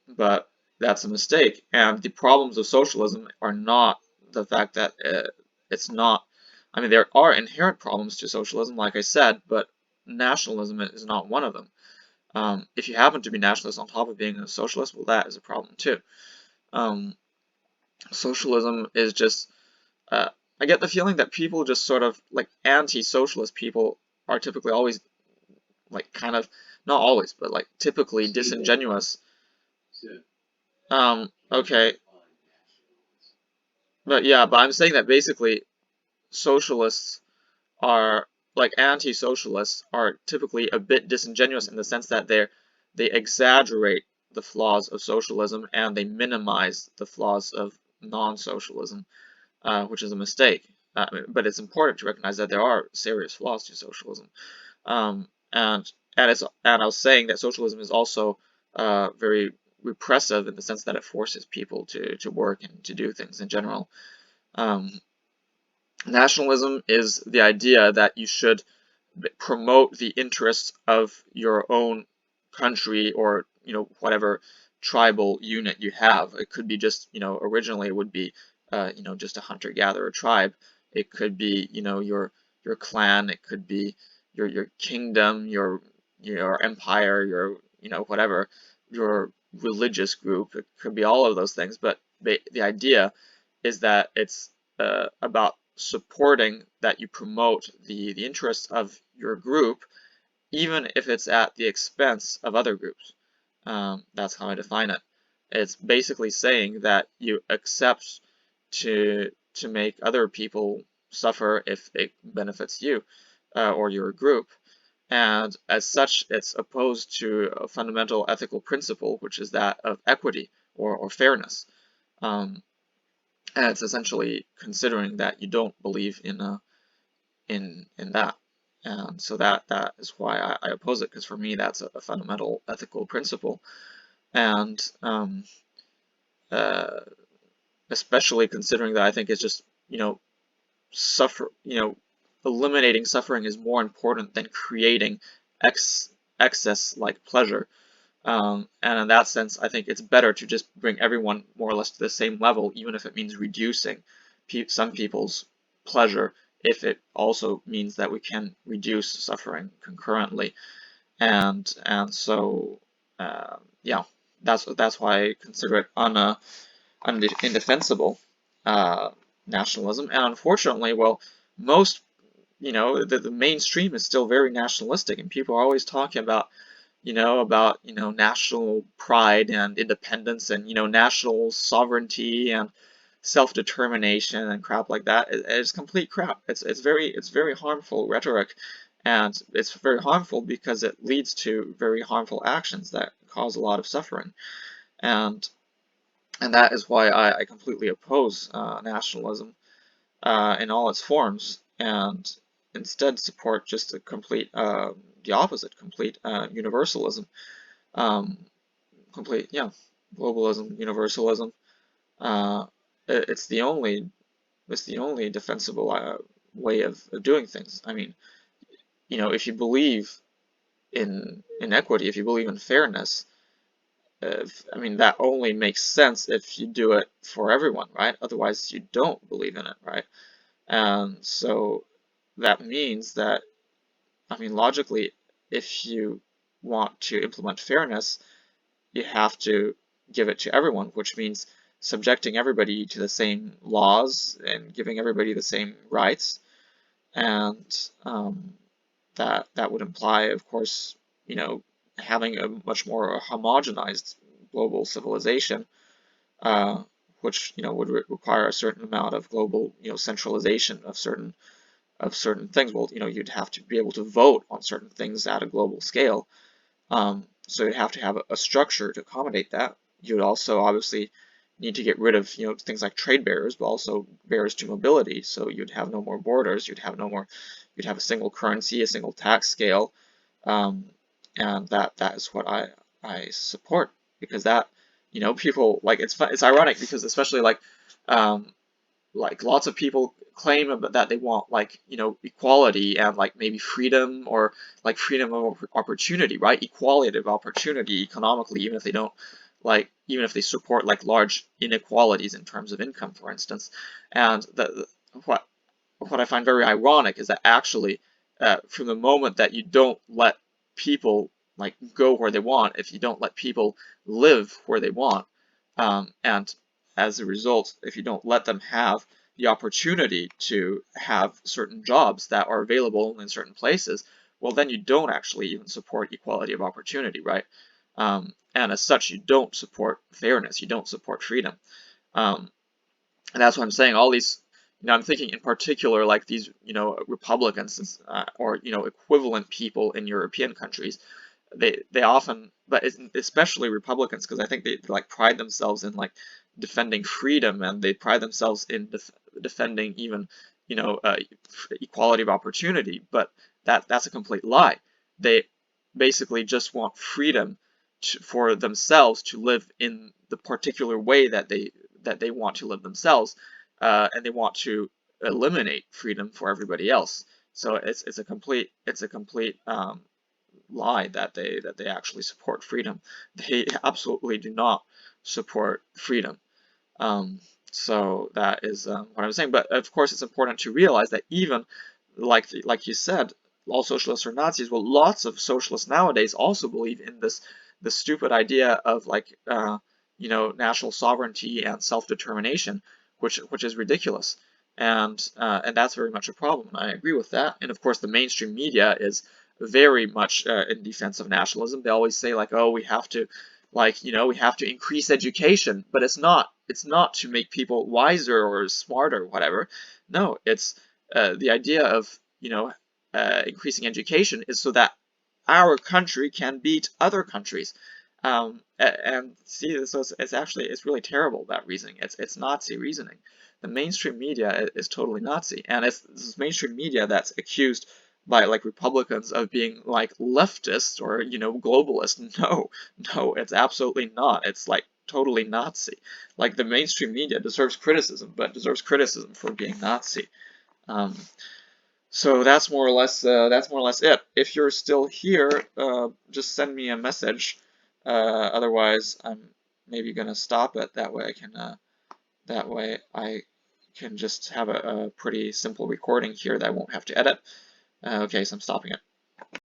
But that's a mistake. And the problems of socialism are not the fact that it's not. I mean, there are inherent problems to socialism, like I said, but nationalism is not one of them. If you happen to be nationalist on top of being a socialist, well, that is a problem too. Um, Socialism is just, I get the feeling that people just sort of, like anti-socialist people are typically always, like kind of, not always, but like typically disingenuous. Okay, but yeah, but I'm saying that basically socialists are, like anti-socialists are typically a bit disingenuous in the sense that they exaggerate the flaws of socialism and they minimize the flaws of non-socialism, which is a mistake. But it's important to recognize that there are serious flaws to socialism. And I was saying that socialism is also very repressive in the sense that it forces people to work and to do things in general. Um, Nationalism is the idea that you should promote the interests of your own country or whatever tribal unit you have. It could be just originally it would be just a hunter-gatherer tribe. It could be your clan. It could be your kingdom, your empire, your whatever, your religious group. It could be all of those things. But the idea is that it's about supporting that you promote the interests of your group, even if it's at the expense of other groups. That's how I define it. It's basically saying that you accept to make other people suffer if it benefits you or your group. And as such, it's opposed to a fundamental ethical principle, which is that of equity or fairness. And it's essentially considering that you don't believe in that. And so that is why I oppose it, because for me that's a fundamental ethical principle. And uh, especially considering that I think it's just, suffer, eliminating suffering is more important than creating excess like pleasure. And in that sense, I think it's better to just bring everyone more or less to the same level, even if it means reducing some people's pleasure, if it also means that we can reduce suffering concurrently. And so, yeah, that's why I consider it indefensible uh, nationalism. And unfortunately, well, most, the mainstream is still very nationalistic, and people are always talking about national pride and independence and, national sovereignty and self-determination and crap like that. It's complete crap. It's very harmful rhetoric, and it's very harmful because it leads to very harmful actions that cause a lot of suffering. And that is why I completely oppose nationalism in all its forms, and instead support just a complete the opposite, complete universalism, um, complete globalism, universalism. Uh, it's the only defensible way of doing things. I mean, if you believe in equity, if you believe in fairness, I mean that only makes sense if you do it for everyone, right? Otherwise, you don't believe in it, right? And so that means that, I mean, logically, if you want to implement fairness, you have to give it to everyone, which means subjecting everybody to the same laws and giving everybody the same rights. And that would imply, of course, having a much more homogenized global civilization, uh, which would require a certain amount of global centralization of certain things. Well, you'd have to be able to vote on certain things at a global scale. So you'd have to have a structure to accommodate that. You'd also obviously need to get rid of things like trade barriers, but also barriers to mobility. So you'd have no more borders. You'd have a single currency, a single tax scale, um, and that is what I support, because that people like it's ironic because especially like um, like lots of people claim that they want like equality and like maybe freedom or like freedom of opportunity, right? Equality of opportunity economically, even if they don't even if they support like large inequalities in terms of income, for instance. And what what I find very ironic is that actually, from the moment that you don't let people like go where they want, if you don't let people live where they want, and as a result, if you don't let them have the opportunity to have certain jobs that are available in certain places, well, then you don't actually even support equality of opportunity, right? And as such, you don't support fairness, you don't support freedom. Um, and that's what I'm saying. All these, I'm thinking in particular like these, Republicans or equivalent people in European countries. They often, but especially Republicans, because I think they like pride themselves in like defending freedom, and they pride themselves in defending even equality of opportunity. But that's a complete lie. They basically just want freedom for themselves to live in the particular way that they want to live themselves, and they want to eliminate freedom for everybody else. So it's a complete lie that they actually support freedom. They absolutely do not support freedom. Um, so that is what I'm saying. But of course, it's important to realize that even like you said, all socialists are Nazis. Well, lots of socialists nowadays also believe in this stupid idea of like national sovereignty and self-determination, which is ridiculous. And that's very much a problem. I agree with that. And of course, the mainstream media is very much in defense of nationalism. They always say like, oh, we have to we have to increase education, but it's not to make people wiser or smarter or whatever. No, it's the idea of increasing education is so that our country can beat other countries. And see, so it's really terrible, that reasoning. It's Nazi reasoning. The mainstream media is totally Nazi, and it's this mainstream media that's accused by like Republicans of being like leftist or globalist. No, it's absolutely not. It's like totally Nazi. Like the mainstream media deserves criticism, but deserves criticism for being Nazi. Um, so that's more or less it. If you're still here, just send me a message. Otherwise, I'm maybe gonna stop it. That way I can just have a pretty simple recording here that I won't have to edit. Okay, so I'm stopping it.